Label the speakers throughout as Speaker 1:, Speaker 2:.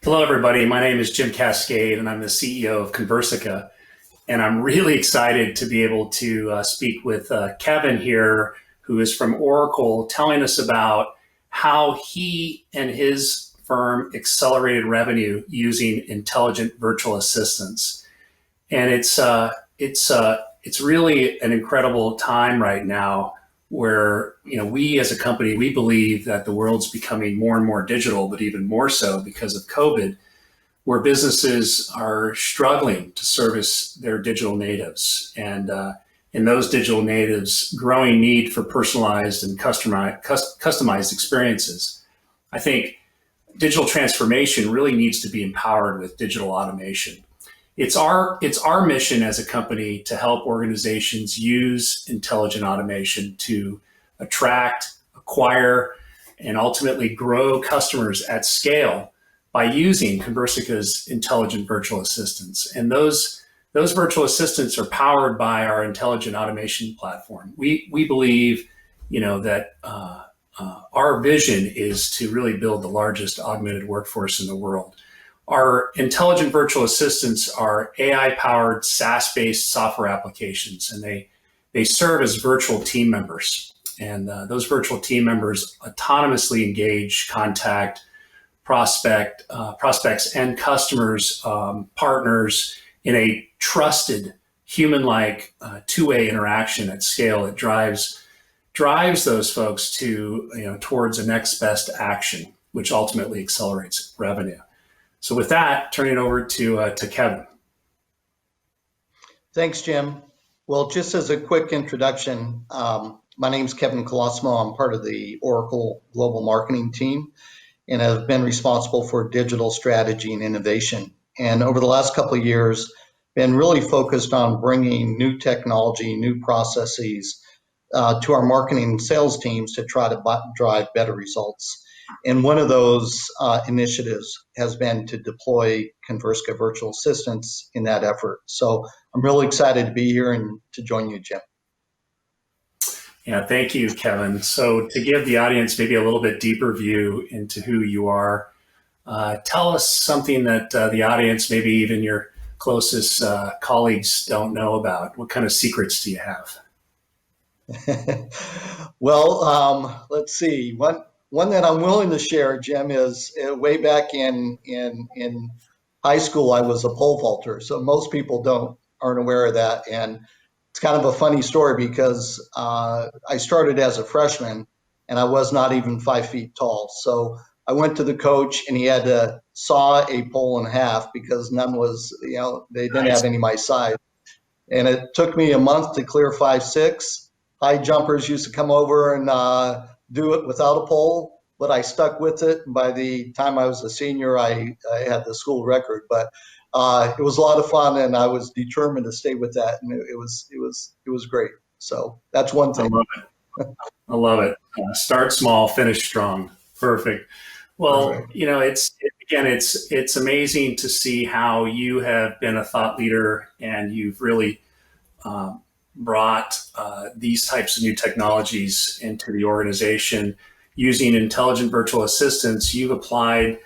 Speaker 1: Hello, everybody. My name is Jim Kaskade, and I'm the CEO of Conversica. And I'm really excited to be able to speak with Kevin here, who is from Oracle, telling us about how he and his firm accelerated revenue using intelligent virtual assistants. And it's really an incredible time right now where we as a company, we believe that the world's becoming more and more digital, but even more so because of COVID, where businesses are struggling to service their digital natives, and in those digital natives, growing need for personalized and customized experiences. I think digital transformation really needs to be empowered with digital automation. It's our mission as a company to help organizations use intelligent automation to attract, acquire, and ultimately grow customers at scale by using Conversica's intelligent virtual assistants. And those virtual assistants are powered by our intelligent automation platform. We believe, that our vision is to really build the largest augmented workforce in the world. Our intelligent virtual assistants are AI-powered, SaaS-based software applications, and they serve as virtual team members. And those virtual team members autonomously engage, contact, prospects and customers, partners in a trusted, human-like, two-way interaction at scale. It drives those folks to towards the next best action, which ultimately accelerates revenue. So with that, turning it over to Kevin.
Speaker 2: Thanks, Jim. Well, just as a quick introduction, my name's Kevin Colosimo. I'm part of the Oracle Global Marketing team, and have been responsible for digital strategy and innovation. And over the last couple of years, been really focused on bringing new technology, new processes to our marketing and sales teams to try to drive better results. And one of those initiatives has been to deploy Conversica virtual assistants in that effort. So I'm really excited to be here and to join you, Jim.
Speaker 1: Yeah, thank you, Kevin. So to give the audience maybe a little bit deeper view into who you are, tell us something that the audience, maybe even your closest colleagues don't know about. What kind of secrets do you have?
Speaker 2: Well, let's see. One that I'm willing to share, Jim, is way back in high school, I was a pole vaulter. So most people aren't aware of that. And it's kind of a funny story because I started as a freshman and I was not even 5 feet tall. So I went to the coach and he had to saw a pole in half because none was, they didn't have any my size. And it took me a month to clear 5'6". High jumpers used to come over and do it without a pole, but I stuck with it. By the time I was a senior, I had the school record. But it was a lot of fun, and I was determined to stay with that, and it was great. So that's one thing.
Speaker 1: I love it. I love it. Start small, finish strong. Perfect. Well,
Speaker 2: Perfect.
Speaker 1: It's amazing to see how you have been a thought leader, and you've really brought these types of new technologies into the organization. Using intelligent virtual assistants, you've applied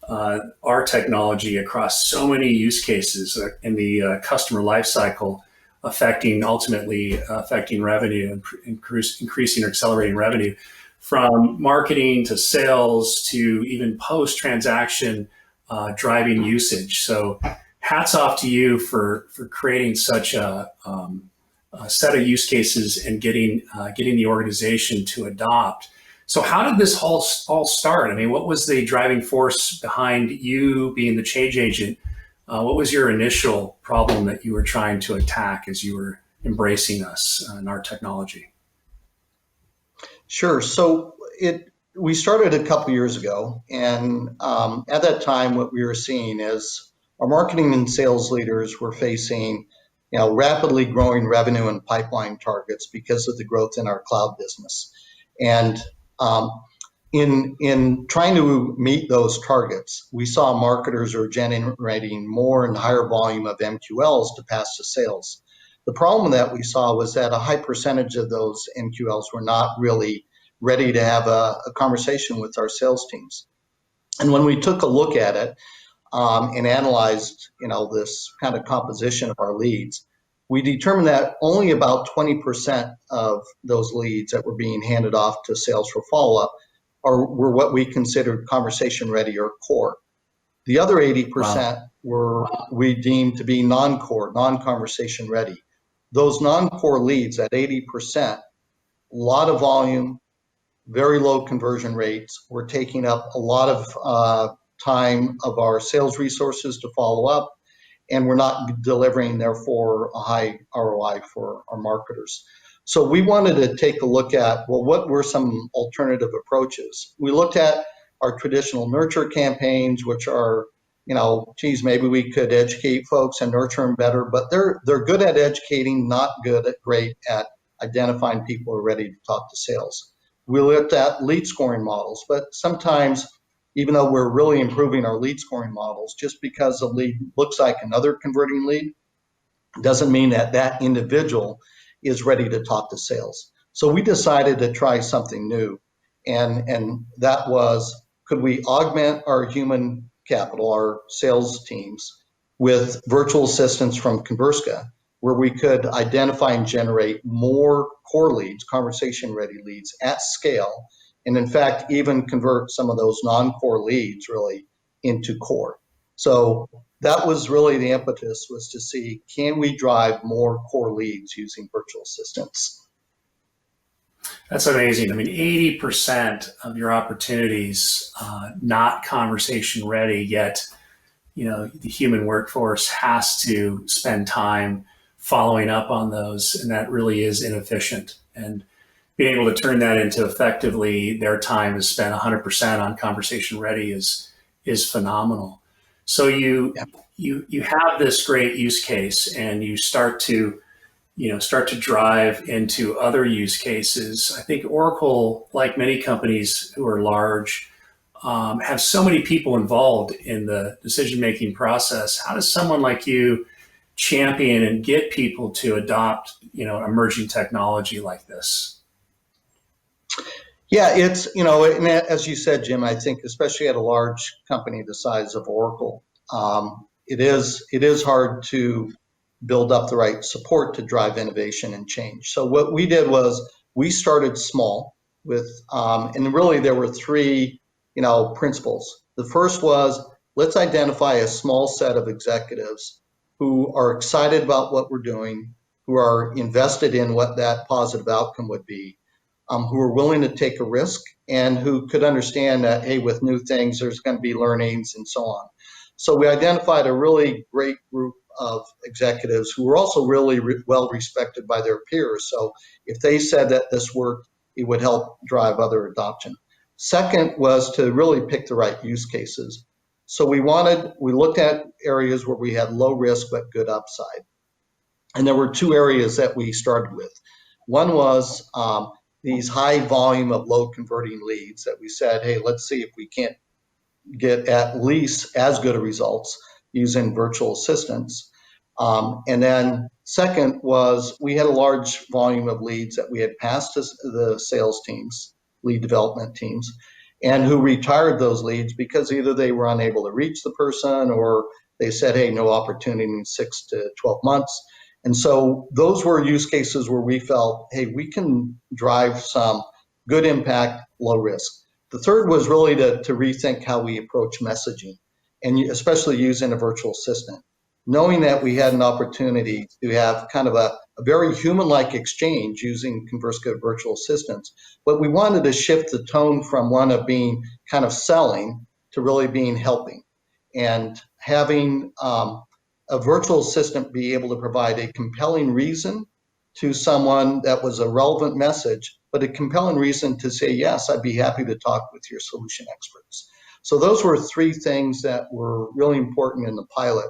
Speaker 1: our technology across so many use cases in the customer lifecycle, ultimately affecting revenue, increasing or accelerating revenue, from marketing to sales to even post-transaction driving usage. So hats off to you for creating such a set of use cases and getting the organization to adopt. So how did this all start? I mean, what was the driving force behind you being the change agent? What was your initial problem that you were trying to attack as you were embracing us and our technology?
Speaker 2: Sure. So we started a couple years ago, and at that time, what we were seeing is our marketing and sales leaders were facing rapidly growing revenue and pipeline targets because of the growth in our cloud business. And in trying to meet those targets, we saw marketers are generating more and higher volume of MQLs to pass to sales. The problem that we saw was that a high percentage of those MQLs were not really ready to have a conversation with our sales teams. And when we took a look at it, and analyzed, this kind of composition of our leads, we determined that only about 20% of those leads that were being handed off to sales for follow-up were what we considered conversation ready or core. The other 80% were we deemed to be non-core, non-conversation ready. Those non-core leads, at 80%, a lot of volume, very low conversion rates. We're taking up a lot of time of our sales resources to follow up, and we're not delivering, therefore, a high ROI for our marketers. So we wanted to take a look at, well, what were some alternative approaches? We looked at our traditional nurture campaigns, which are, maybe we could educate folks and nurture them better, but they're good at educating, not great at identifying people who are ready to talk to sales. We looked at lead scoring models, but sometimes, even though we're really improving our lead scoring models, just because a lead looks like another converting lead doesn't mean that that individual is ready to talk to sales. So we decided to try something new, and that was, could we augment our human capital, our sales teams, with virtual assistants from Conversica, where we could identify and generate more core leads, conversation-ready leads at scale, and in fact, even convert some of those non-core leads really into core. So that was really the impetus, was to see, can we drive more core leads using virtual assistants?
Speaker 1: That's amazing. I mean, 80% of your opportunities not conversation ready, yet the human workforce has to spend time following up on those, and that really is inefficient. And being able to turn that into effectively, their time is spent 100% on conversation ready is phenomenal. So you have this great use case, and you start to drive into other use cases. I think Oracle, like many companies who are large, have so many people involved in the decision-making process. How does someone like you champion and get people to adopt, emerging technology like this?
Speaker 2: Yeah, it's, and as you said, Jim, I think especially at a large company the size of Oracle, it is hard to build up the right support to drive innovation and change. So what we did was we started small with, and really there were three, principles. The first was, let's identify a small set of executives who are excited about what we're doing, who are invested in what that positive outcome would be, who are willing to take a risk, and who could understand that, hey, with new things, there's going to be learnings and so on. So we identified a really great group of executives who were also really well respected by their peers. So if they said that this worked, it would help drive other adoption. Second was to really pick the right use cases. So we looked at areas where we had low risk but good upside. And there were two areas that we started with. One was these high volume of low converting leads that we said, hey, let's see if we can't get at least as good a results using virtual assistants. And then second was, we had a large volume of leads that we had passed to the sales teams, lead development teams, and who retired those leads because either they were unable to reach the person, or they said, hey, no opportunity in 6 to 12 months. And so those were use cases where we felt, hey, we can drive some good impact, low risk. The third was really to rethink how we approach messaging, and especially using a virtual assistant, knowing that we had an opportunity to have kind of a very human-like exchange using Conversica virtual assistants. But we wanted to shift the tone from one of being kind of selling to really being helping, and having a virtual assistant be able to provide a compelling reason to someone that was a relevant message, but a compelling reason to say, yes, I'd be happy to talk with your solution experts. So those were three things that were really important in the pilot.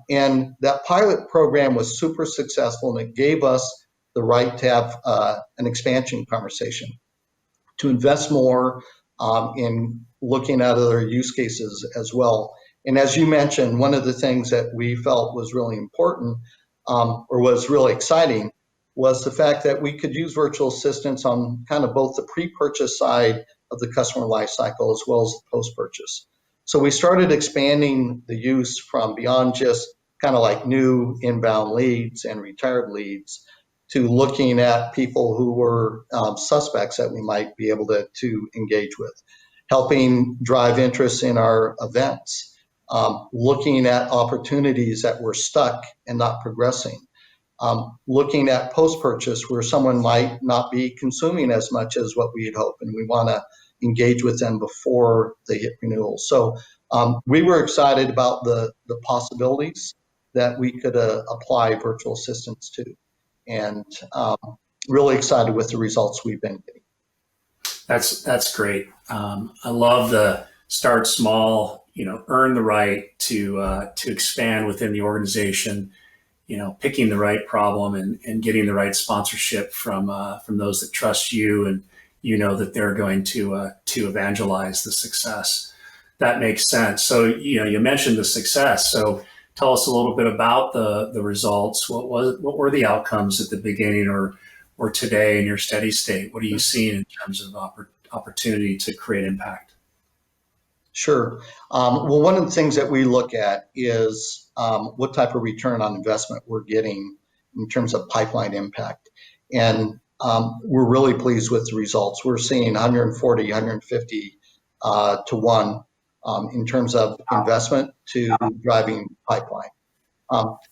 Speaker 2: And that pilot program was super successful, and it gave us the right to have an expansion conversation, to invest more in looking at other use cases as well. And as you mentioned, one of the things that we felt was really important, or was really exciting, was the fact that we could use virtual assistants on kind of both the pre-purchase side of the customer lifecycle as well as the post-purchase. So we started expanding the use from beyond just kind of like new inbound leads and retired leads to looking at people who were suspects that we might be able to engage with, helping drive interest in our events, looking at opportunities that were stuck and not progressing, looking at post-purchase where someone might not be consuming as much as what we had hoped, and we want to engage with them before they hit renewal. So we were excited about the possibilities that we could apply virtual assistants to, and really excited with the results we've been getting.
Speaker 1: That's great. I love the start small, earn the right to expand within the organization, picking the right problem and getting the right sponsorship from those that trust you, and that they're going to evangelize the success. That makes sense. So you mentioned the success. So tell us a little bit about the results. What were the outcomes at the beginning or today in your steady state? What are you seeing in terms of opportunity to create impact?
Speaker 2: Sure. Well, one of the things that we look at is what type of return on investment we're getting in terms of pipeline impact. And we're really pleased with the results. We're seeing 140, 150 to 1 in terms of investment to driving pipeline.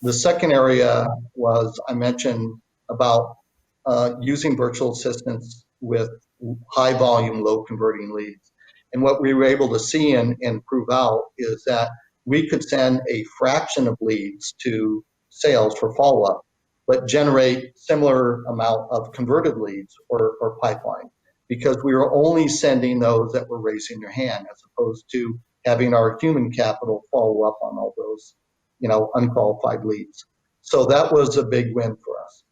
Speaker 2: The second area was I mentioned about using virtual assistants with high volume, low converting leads. And what we were able to see and prove out is that we could send a fraction of leads to sales for follow-up, but generate similar amount of converted leads or pipeline, because we were only sending those that were raising their hand, as opposed to having our human capital follow up on all those, unqualified leads. So that was a big win for us.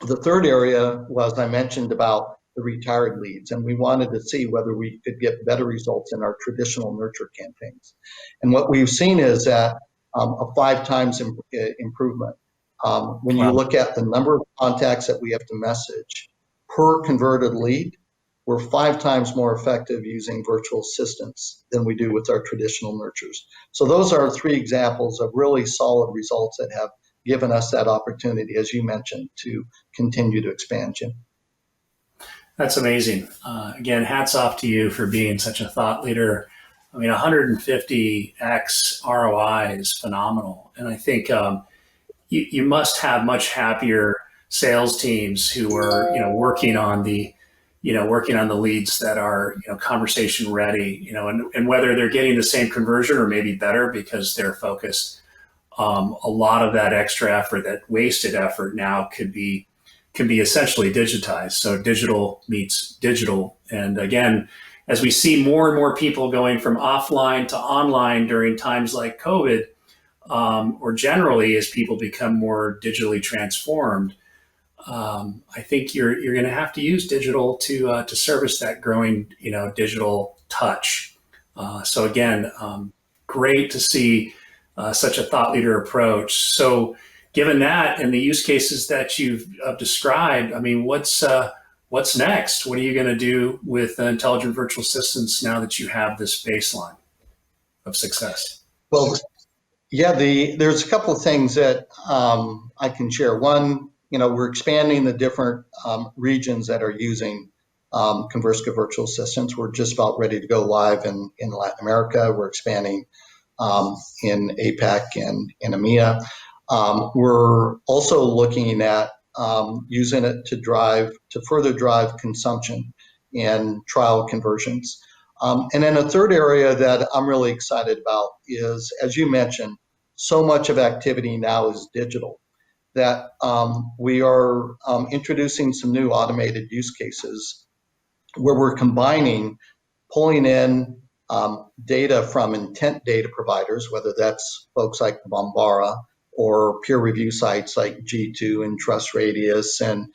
Speaker 2: The third area was I mentioned about the retired leads, and we wanted to see whether we could get better results in our traditional nurture campaigns. And what we've seen is that a 5 times improvement. When you look at the number of contacts that we have to message per converted lead, we're 5 times more effective using virtual assistants than we do with our traditional nurtures. So those are 3 examples of really solid results that have given us that opportunity, as you mentioned, to continue to expand, Jim.
Speaker 1: That's amazing. Again, hats off to you for being such a thought leader. I mean, 150x ROI is phenomenal. And I think you must have much happier sales teams who are, working on the leads that are, conversation ready, and whether they're getting the same conversion or maybe better because they're focused. A lot of that extra effort, that wasted effort now can be essentially digitized. So digital meets digital. And again, as we see more and more people going from offline to online during times like COVID, or generally as people become more digitally transformed, I think you're going to have to use digital to service that growing, digital touch. So again, great to see such a thought leader approach. So given that and the use cases that you've described, I mean, what's next? What are you going to do with intelligent virtual assistants now that you have this baseline of success?
Speaker 2: Well, yeah, there's a couple of things that I can share. One, we're expanding the different regions that are using Conversica virtual assistants. We're just about ready to go live in Latin America. We're expanding in APAC and in EMEA. We're also looking at using it to further drive consumption and trial conversions. And then a third area that I'm really excited about is, as you mentioned, so much of activity now is digital, that we are introducing some new automated use cases where we're pulling in data from intent data providers, whether that's folks like Bombara or peer review sites like G2 and Trust Radius and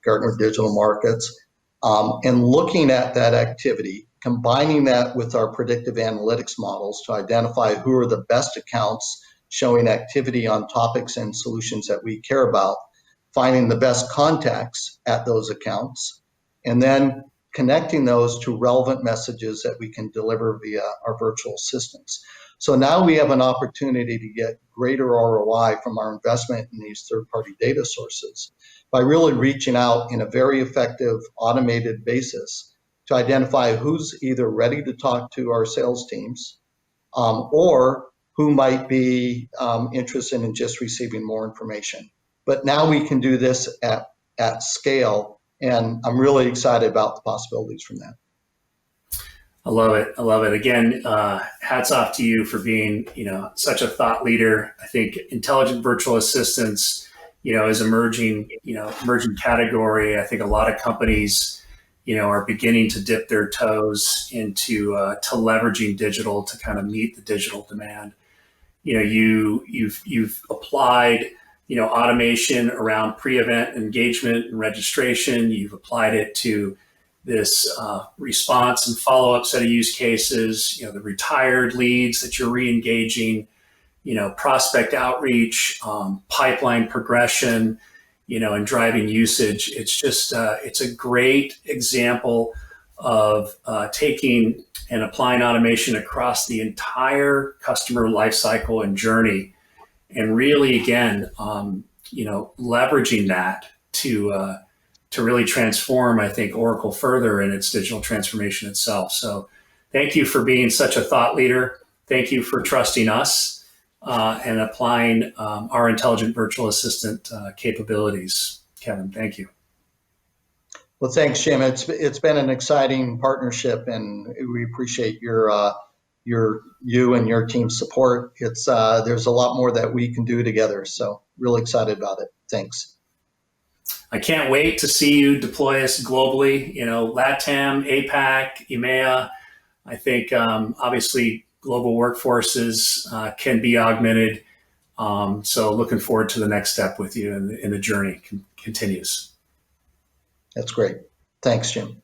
Speaker 2: Gartner Digital Markets, and looking at that activity, combining that with our predictive analytics models to identify who are the best accounts showing activity on topics and solutions that we care about, finding the best contacts at those accounts, and then connecting those to relevant messages that we can deliver via our virtual assistants. So now we have an opportunity to get greater ROI from our investment in these third-party data sources by really reaching out in a very effective automated basis to identify who's either ready to talk to our sales teams or who might be interested in just receiving more information. But now we can do this at scale, and I'm really excited about the possibilities from that.
Speaker 1: I love it. I love it. Again, hats off to you for being, such a thought leader. I think intelligent virtual assistants, is emerging category. I think a lot of companies, are beginning to dip their toes into to leveraging digital to kind of meet the digital demand. You've applied, automation around pre-event engagement and registration. You've applied it to this response and follow-up set of use cases, the retired leads that you're re-engaging, prospect outreach, pipeline progression, and driving usage. It's just, it's a great example of taking and applying automation across the entire customer lifecycle and journey. And really, again, leveraging that to really transform, I think, Oracle further in its digital transformation itself. So thank you for being such a thought leader. Thank you for trusting us and applying our intelligent virtual assistant capabilities. Kevin, thank you.
Speaker 2: Well, thanks, Jim. It's been an exciting partnership, and we appreciate you and your team's support. There's a lot more that we can do together, so really excited about it. Thanks.
Speaker 1: I can't wait to see you deploy us globally, LATAM, APAC, EMEA. I think obviously global workforces can be augmented. So looking forward to the next step with you and the journey continues.
Speaker 2: That's great. Thanks, Jim.